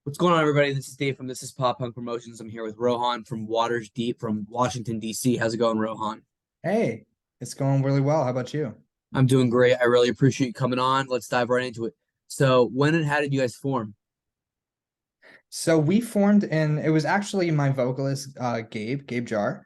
What's going on, everybody? This is Dave from This Is Pop Punk Promotions. I'm here with Rohan from Watersdeep from Washington, D.C. How's it going, Rohan? Hey, it's going really well. How about you? I'm doing great. I really appreciate you coming on. Let's dive right into it. So, when and how did you guys form? So we formed and it was actually my vocalist, Gabe Jar.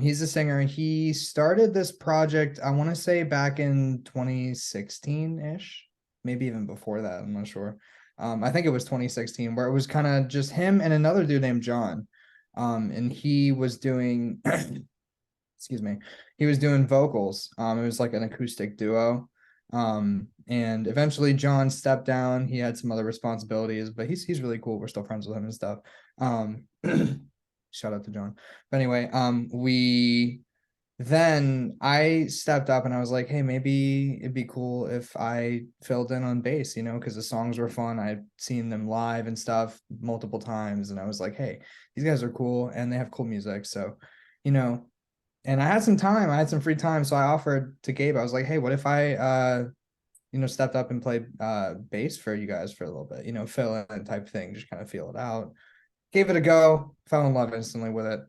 He's a singer. He started this project, I want to say back in 2016-ish, maybe even before that. I'm not sure. I think it was 2016, where it was kind of just him and another dude named John. And he was doing, excuse me, he was doing vocals. It was like an acoustic duo. And eventually John stepped down. He had some other responsibilities, but he's really cool. We're still friends with him and stuff. Um, shout out to John. But anyway, we then I stepped up and I was like, hey, maybe it'd be cool if I filled in on bass, because the songs were fun. I'd seen them live and stuff multiple times, and I was like, hey, these guys are cool and they have cool music. So, you know, and I had some time, I had some free time. So I offered to Gabe, I was like, hey, what if I stepped up and played bass for you guys for a little bit, fill in type thing, just kind of feel it out. Gave it a go, fell in love instantly with it.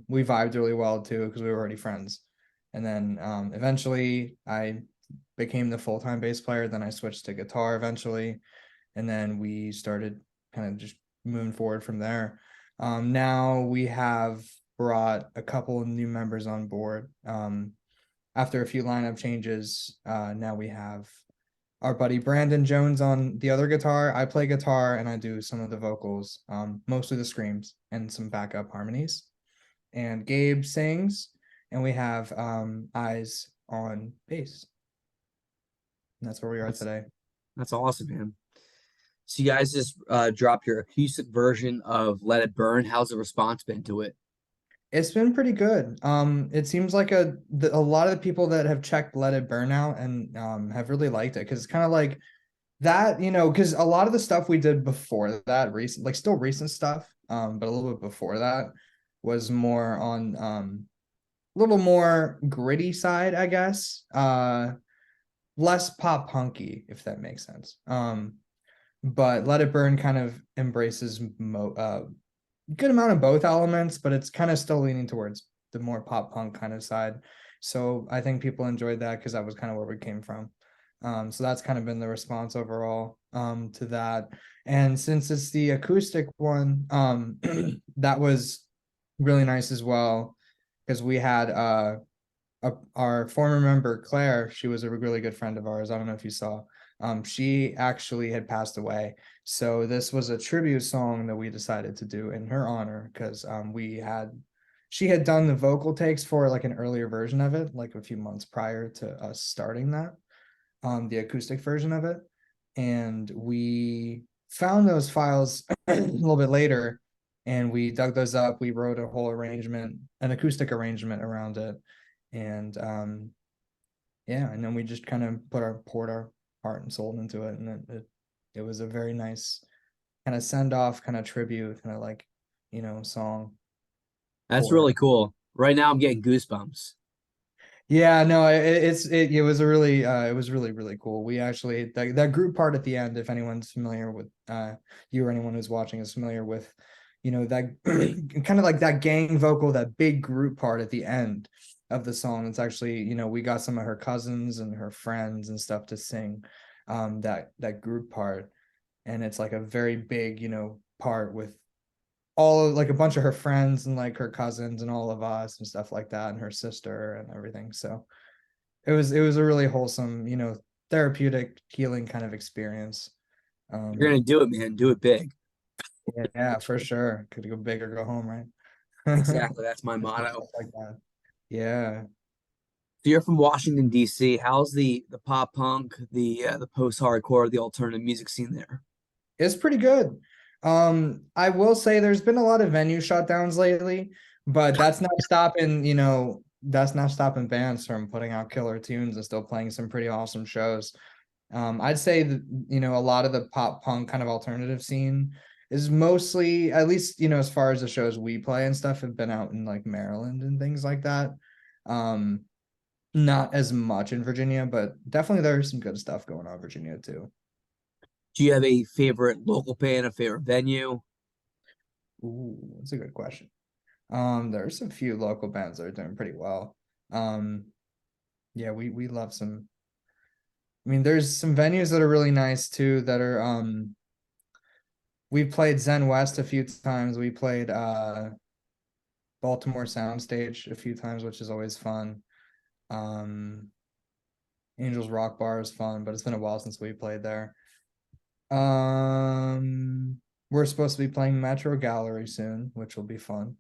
We vibed really well too because we were already friends. And then eventually I became the full-time bass player. Then I switched to guitar eventually. And then we started kind of just moving forward from there. Now we have brought a couple of new members on board. After a few lineup changes, now we have our buddy Brandon Jones on the other guitar. I play guitar and I do some of the vocals, mostly the screams and some backup harmonies. And Gabe sings, and we have Eyes on bass. And that's where we are That's today. that's awesome, man. So, you guys just dropped your acoustic version of Let It Burn. How's the response been to it? It's been pretty good. It seems like a lot of the people that have checked Let It Burn out and have really liked it because it's kind of like that, because a lot of the stuff we did before that, recent, like still recent stuff, but a little bit before that was more on a little more gritty side, I guess. Less pop punky, if that makes sense. But Let It Burn kind of embraces good amount of both elements, but it's kind of still leaning towards the more pop punk kind of side. So I think people enjoyed that because that was kind of where we came from. So that's kind of been the response overall to that. And since it's the acoustic one, that was really nice as well because we had our former member Claire. She was a really good friend of ours. I don't know if you saw. She actually had passed away, so this was a tribute song that we decided to do in her honor because she had done the vocal takes for like an earlier version of it, like a few months prior to us starting that, the acoustic version of it, and we found those files a little bit later, and we dug those up. We wrote a whole arrangement, an acoustic arrangement around it, and yeah, and then we just kind of poured our heart and soul into it, and it was a very nice kind of send off, kind of tribute, kind of like song That's for. really cool. Right now, I'm getting goosebumps. Yeah, no, it was a really it was really really cool. We actually that group part at the end, if anyone's familiar with you or anyone who's watching is familiar with, that kind of like that gang vocal, that big group part at the end of the song. It's actually, we got some of her cousins and her friends and stuff to sing that group part, and it's like a very big, part with all like a bunch of her friends and like her cousins and all of us and stuff like that, and her sister and everything. So it was a really wholesome, therapeutic healing kind of experience. You're um gonna do it, man. Do it big. yeah, for sure. Could go big or go home, right? Exactly. That's my Just motto. stuff like that. Yeah, So you're from Washington, D.C. How's the pop punk, the post hardcore, the alternative music scene there? it's pretty good. I will say there's been a lot of venue shutdowns lately, but that's not stopping bands from putting out killer tunes and still playing some pretty awesome shows. I'd say that, a lot of the pop punk kind of alternative scene is mostly, at least, as far as the shows we play and stuff, have been out in like Maryland and things like that. Um, Not as much in Virginia, but definitely there's some good stuff going on in Virginia too. Do you have a favorite local band, a favorite venue? Ooh, that's a good question. There's a few local bands that are doing pretty well. Um, yeah, we love some. I mean, there's some venues that are really nice too that are we played Zen West a few times. We played Baltimore Soundstage a few times, which is always fun. Um, Angels Rock Bar is fun, but it's been a while since we played there. We're supposed to be playing Metro Gallery soon, which will be fun.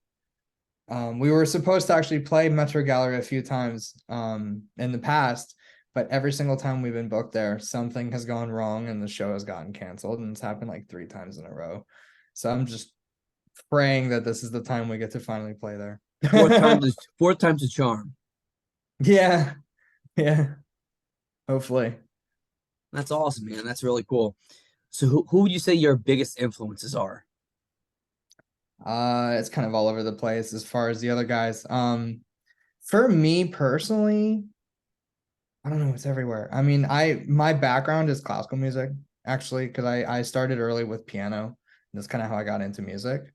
We were supposed to actually play Metro Gallery a few times in the past, but every single time we've been booked there, something has gone wrong and the show has gotten canceled, and it's happened like 3 times in a row. So I'm just praying that this is the time we get to finally play there. Fourth time's a charm. Yeah, yeah, hopefully. That's awesome, man. That's really cool. So who would you say your biggest influences are? It's kind of all over the place as far as the other guys. For me personally, I don't know, it's everywhere. I mean, my background is classical music, actually, because I started early with piano. That's kind of how I got into music.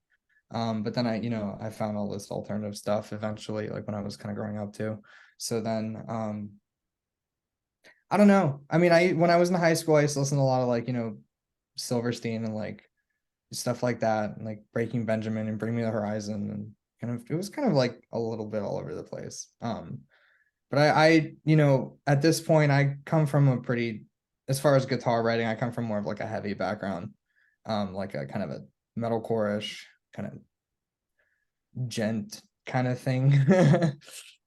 But then I found all this alternative stuff eventually, like when I was kind of growing up too. So then I don't know. I mean, I when I was in high school, I used to listen to a lot of like, Silverstein and like stuff like that, and like Breaking Benjamin and Bring Me the Horizon, and kind of it was kind of like a little bit all over the place. But at this point, I come from a pretty, as far as guitar writing, I come from more of like a heavy background, like a kind of a metalcore-ish kind of gent kind of thing.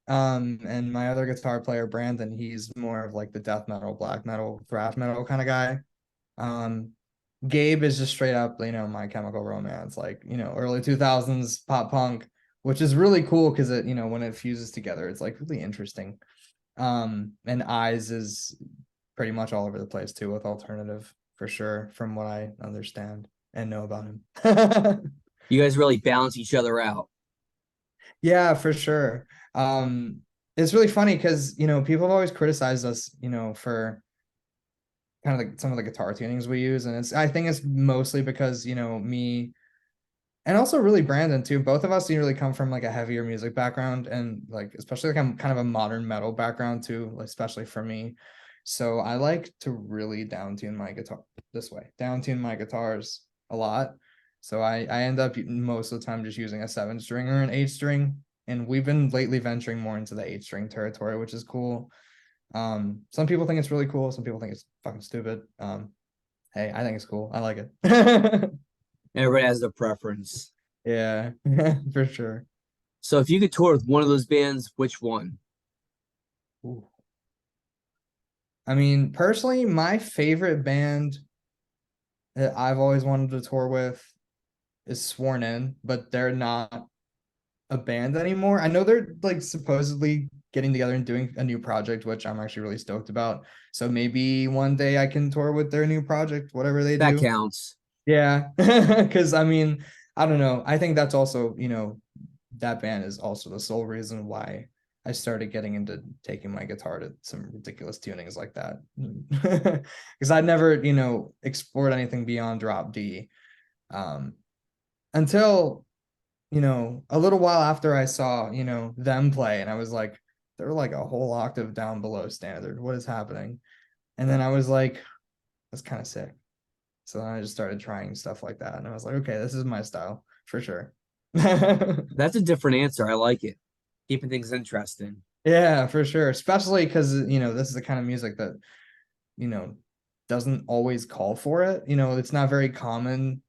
And my other guitar player, Brandon, he's more of like the death metal, black metal, thrash metal kind of guy. Um, Gabe is just straight up, My Chemical Romance, like, early 2000s pop punk, which is really cool because when it fuses together, it's like really interesting. And Eyes is pretty much all over the place too with alternative for sure, from what I understand and know about him. You guys really balance each other out. Yeah, for sure. It's really funny because people have always criticized us, for kind of like some of the guitar tunings we use, and I think it's mostly because me and also really Brandon too. Both of us really come from like a heavier music background, and like especially like I'm kind of a modern metal background too, especially for me. So I like to really down tune my guitar this way, down tune my guitars a lot. So I end up most of the time just using a 7 string or an 8 string, and we've been lately venturing more into the 8 string territory, which is cool. Some people think it's really cool. Some people think it's fucking stupid. Hey, I think it's cool. I like it. Everybody has their preference. Yeah, for sure. So if you could tour with one of those bands, which one? Ooh. I mean, personally, my favorite band that I've always wanted to tour with is Sworn In, but they're not a band anymore. I know they're like supposedly getting together and doing a new project, which I'm actually really stoked about. So maybe one day I can tour with their new project, whatever they That do. counts. Yeah. Because I mean, I don't know. I think that's also, that band is also the sole reason why I started getting into taking my guitar to some ridiculous tunings like that. Because I'd never, explored anything beyond drop D. Um, until, a little while after I saw, them play, and I was like, they're like a whole octave down below standard. What is happening? And then I was like, that's kind of sick. So then I just started trying stuff like that. And I was like, okay, this is my style for sure. That's a different answer. I like it. Keeping things interesting. Yeah, for sure. Especially because, this is the kind of music that, you know, doesn't always call for it. It's not very common.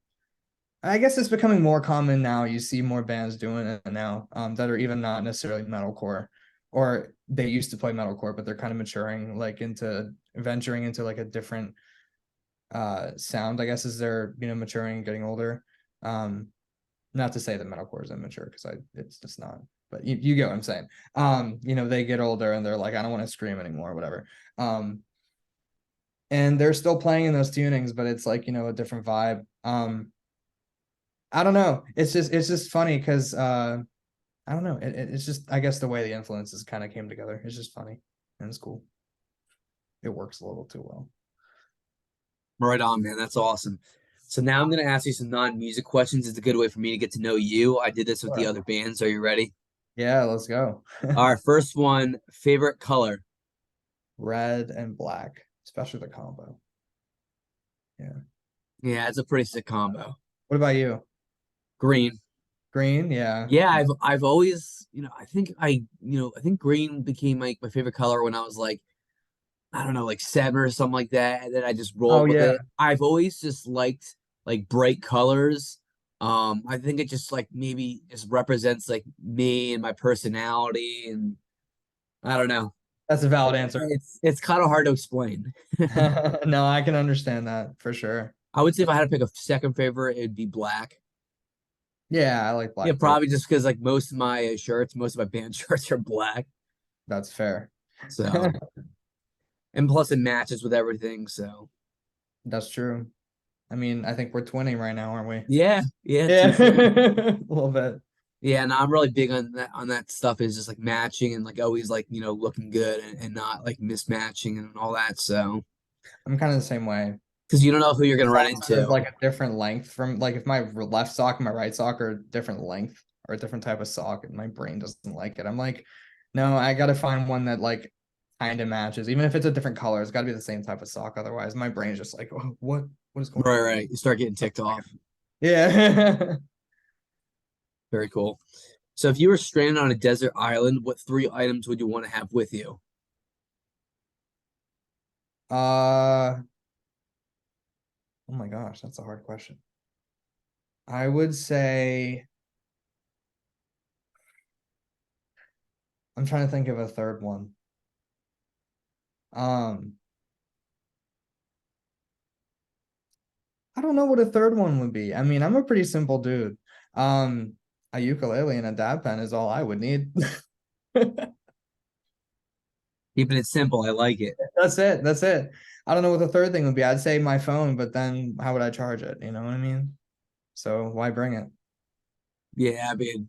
I guess it's becoming more common now. You see more bands doing it now, that are even not necessarily metalcore, or they used to play metalcore, but they're kind of maturing like into venturing into like a different sound, I guess, as they're, maturing, getting older. Not to say that metalcore is immature, because it's just not, but you get what I'm saying. They get older and they're like, I don't want to scream anymore, or whatever. And they're still playing in those tunings, but it's like, a different vibe. I don't know. It's just funny because I don't know. It's just, I guess, the way the influences kind of came together. It's just funny and it's cool. It works a little too well. Right on, man. That's awesome. So now I'm gonna ask you some non-music questions. It's a good way for me to get to know you. I did this with the Sure. other bands. Are you ready? Yeah, let's go. All right, first one, favorite color. Red and black, especially the combo. Yeah. Yeah, it's a pretty sick combo. What about you? Green. Green? Yeah. Yeah, I've always, I think green became like my favorite color when I was like, I don't know, like seven or something like that. And then I just Oh rolled with yeah. it. I've always just liked like bright colors. I think it just like maybe just represents like me and my personality, and I don't know. That's a valid answer. It's kind of hard to explain. No, I can understand that for sure. I would say if I had to pick a second favorite, it'd be black. Yeah, I like Yeah, black too. probably just because like most of my shirts, most of my band shirts are black. That's fair. So, and plus it matches with everything. So, That's true. I mean, I think we're twinning right now, aren't we? yeah, Yeah, touche. a little bit. Yeah, and I'm really big on that stuff is just like matching and like always like, looking good and not like mismatching and all that. So, I'm kind of the same way. because you don't know who you're gonna run Socks are into. like a different length from like if my left sock and my right sock are a different length or a different type of sock and my brain doesn't like it. I'm like, no, I gotta find one that like kind of matches. Even if it's a different color, it's gotta be the same type of sock. Otherwise, my brain's just like, oh, what is going Right, on? right. You start getting ticked off. Yeah. Very cool. So, if you were stranded on a desert island, what three items would you want to have with you? uh oh my gosh, that's a hard question. I would say I'm trying to think of a third one. Um, I don't know what a third one would be. I mean, I'm a pretty simple dude. Um, a ukulele and a dab pen is all I would need. Keeping it simple. I like it. That's it. That's it. I don't know what the third thing would be. I'd say my phone, but then how would I charge it? You know what I mean? So why bring it? Yeah, I mean,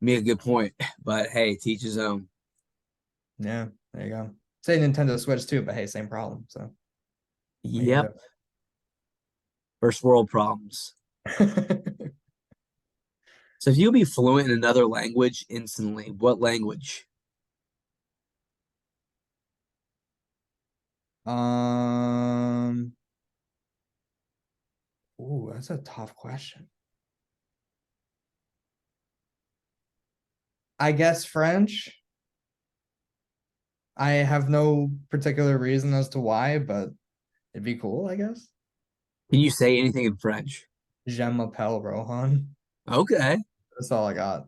make a good point. But hey, teach his own. Yeah, there you go. Say Nintendo Switch too, but hey, same problem. So what are you Yep. gonna First world problems. do? So if you'll be fluent in another language instantly, what language? Um, ooh, that's a tough question. I guess French. I have no particular reason as to why, but it'd be cool, I guess. Can you say anything in French? Je m'appelle Rohan. Okay. That's all I got.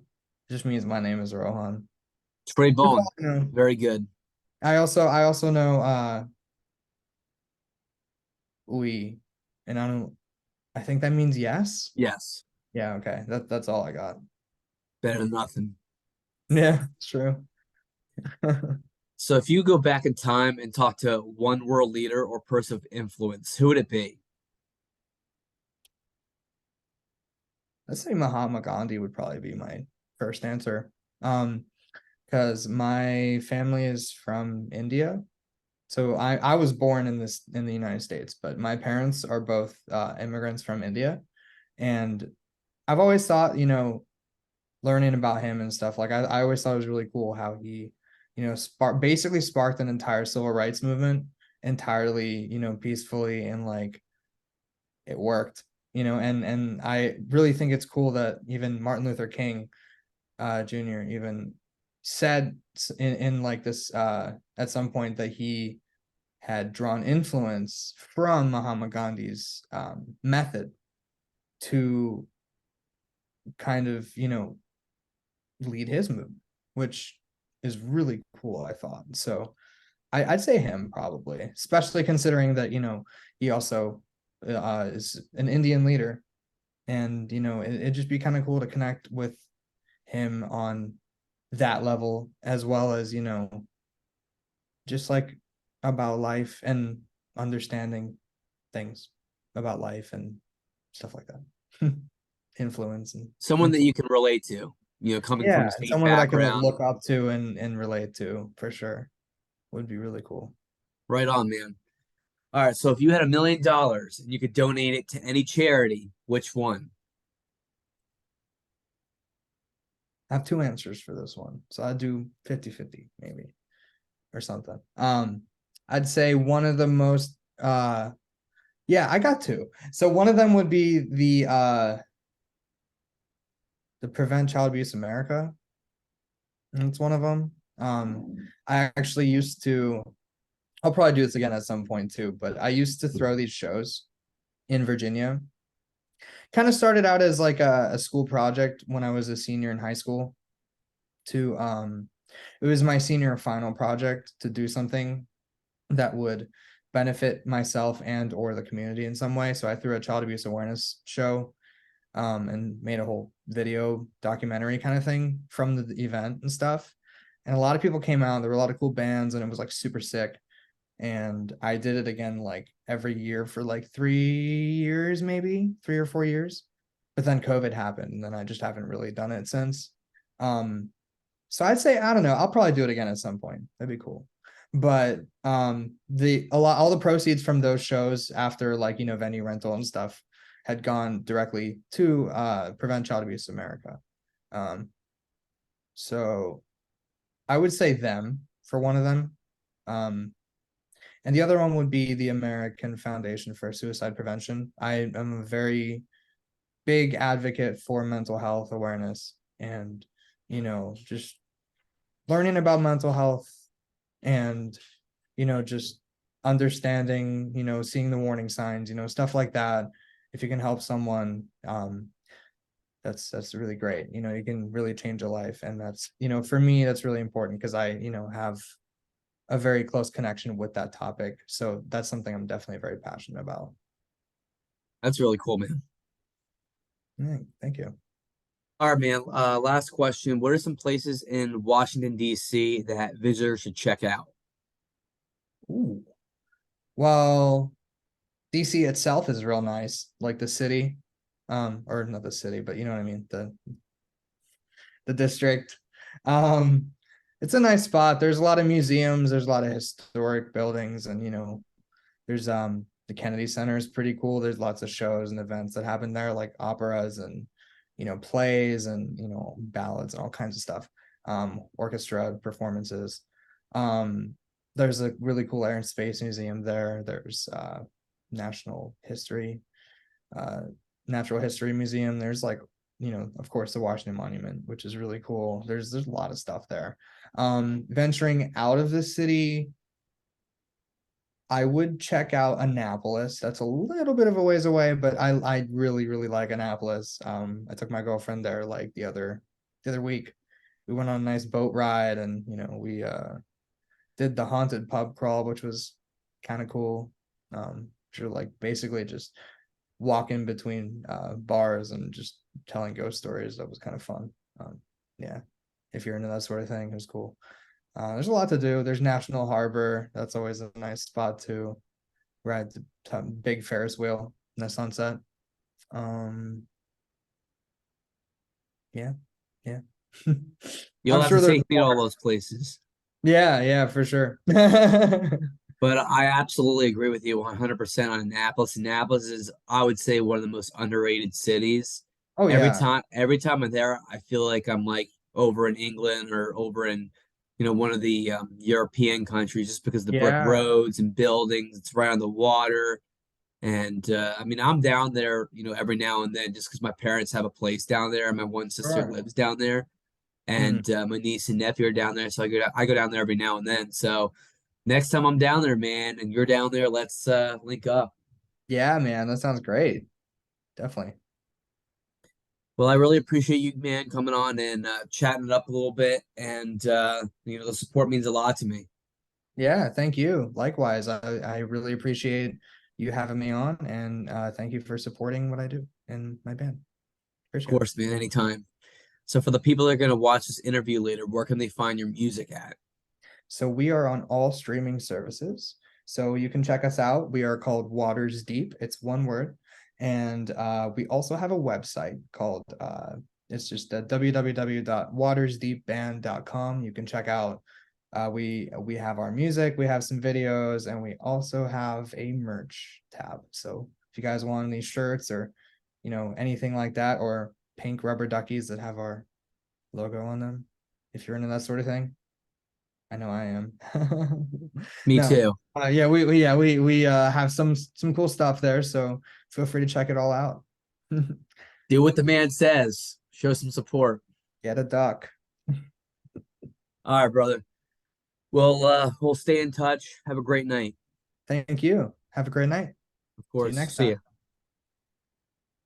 Just means my name is Rohan. Très That's all bon. I know. Very good. I also know oui. And I think that means yes. Yes. Yeah, okay. That's all I got. Better than nothing. Yeah, it's true. So if you go back in time and talk to one world leader or person of influence, who would it be? Let's say Mahatma Gandhi would probably be my first answer. Because my family is from India. So I was born in the United States, but my parents are both immigrants from India. And I've always thought, learning about him and stuff, like I always thought it was really cool how he, basically sparked an entire civil rights movement entirely, peacefully and like it worked, and I really think it's cool that even Martin Luther King Jr. even said in like this at some point that he had drawn influence from Mahatma Gandhi's method to kind of, lead his movement, which is really cool, I thought. So I'd say him probably, especially considering that, he also is an Indian leader. And, it'd just be kind of cool to connect with him on that level, as well as, just like about life and understanding things about life and stuff like that. Influence and Someone that influence. you can relate to, coming from Yeah, the same someone that I can like background. look up to and relate to for sure would be really cool. Right on, man. All right, so if you had $1 million and you could donate it to any charity, which one? I have two answers for this one. So I'd do 50-50 maybe or something. I'd say one of the most yeah, I got two. So one of them would be the Prevent Child Abuse America. That's one of them. I actually used to, I'll probably do this again at some point too, but I used to throw these shows in Virginia. Kind of started out as like a school project when I was a senior in high school to it was my senior final project to do something that would benefit myself and or the community in some way. So I threw a child abuse awareness show and made a whole video documentary kind of thing from the event and stuff. And a lot of people came out. There were a lot of cool bands, and it was like super sick. And I did it again like every year for like 3 years, maybe 3 or 4 years. But then COVID happened, and then I just haven't really done it since. Um, so I'd say I don't know. I'll probably do it again at some point. That'd be cool. But the a lot all the proceeds from those shows after like venue rental and stuff had gone directly to Prevent Child Abuse America. Um, so I would say them for one of them. Um, and the other one would be the American Foundation for Suicide Prevention. I am a very big advocate for mental health awareness and, just learning about mental health and, just understanding, seeing the warning signs, stuff like that. If you can help someone, that's really great. You can really change a life. And that's, for me, that's really important because I, have a very close connection with that topic. So that's something I'm definitely very passionate about. That's really cool, man. Thank you. All right, man. Last question. What are some places in Washington, D.C. that visitors should check out? Ooh. Well, DC itself is real nice, like the city, or not the city, but you know what I mean, the district. Um, it's a nice spot. There's a lot of museums, there's a lot of historic buildings, and there's the Kennedy Center is pretty cool. There's lots of shows and events that happen there, like operas and plays and ballads and all kinds of stuff. Orchestra performances. Um, there's a really cool Air and Space Museum there. There's national history, uh, natural history museum. There's like, of course, the Washington Monument, which is really cool. There's a lot of stuff there. Venturing out of the city, I would check out Annapolis. That's a little bit of a ways away, but I really really like Annapolis. I took my girlfriend there like the other week. We went on a nice boat ride, and we did the haunted pub crawl, which was kind of cool. You're like basically just walking between bars and just telling ghost stories. That was kind of fun. Yeah, if you're into that sort of thing, it was cool. There's a lot to do. There's National Harbor. That's always a nice spot to ride the big Ferris wheel in the sunset. Um, yeah, yeah. You'll I'm have to sure there's take me to all more. those places. Yeah, yeah, for sure. But I absolutely agree with you 100% on Annapolis. Annapolis is, I would say, one of the most underrated cities. Oh yeah, Every time I'm there, I feel like I'm like over in England or over in, one of the European countries, just because the brick yeah, roads and buildings. It's right on the water, and I mean, I'm down there, every now and then, just because my parents have a place down there, and my one sister sure. lives down there, Mhm. and my niece and nephew are down there, so I go down there every now and then. So next time I'm down there, man, and you're down there, let's link up. Yeah, man, that sounds great. Definitely. Well, I really appreciate you, man, coming on and chatting it up a little bit, and the support means a lot to me. Yeah, thank you. Likewise, I really appreciate you having me on, and thank you for supporting what I do in my band. Of Appreciate it. course, man, anytime. So for the people that are going to watch this interview later, where can they find your music at? So we are on all streaming services. So you can check us out. We are called Watersdeep. It's one word. And we also have a website called it's just www.watersdeepband.com. You can check out We have our music, we have some videos, and we also have a merch tab. So if you guys want any shirts or anything like that, or pink rubber duckies that have our logo on them, if you're into that sort of thing, I know I am. Me No, too. yeah, we have some cool stuff there, so feel free to check it all out. Do what the man says. Show some support. Get a duck. All right, brother. We'll stay in touch. Have a great night. Thank you. Have a great night. Of See you course. next See time. ya.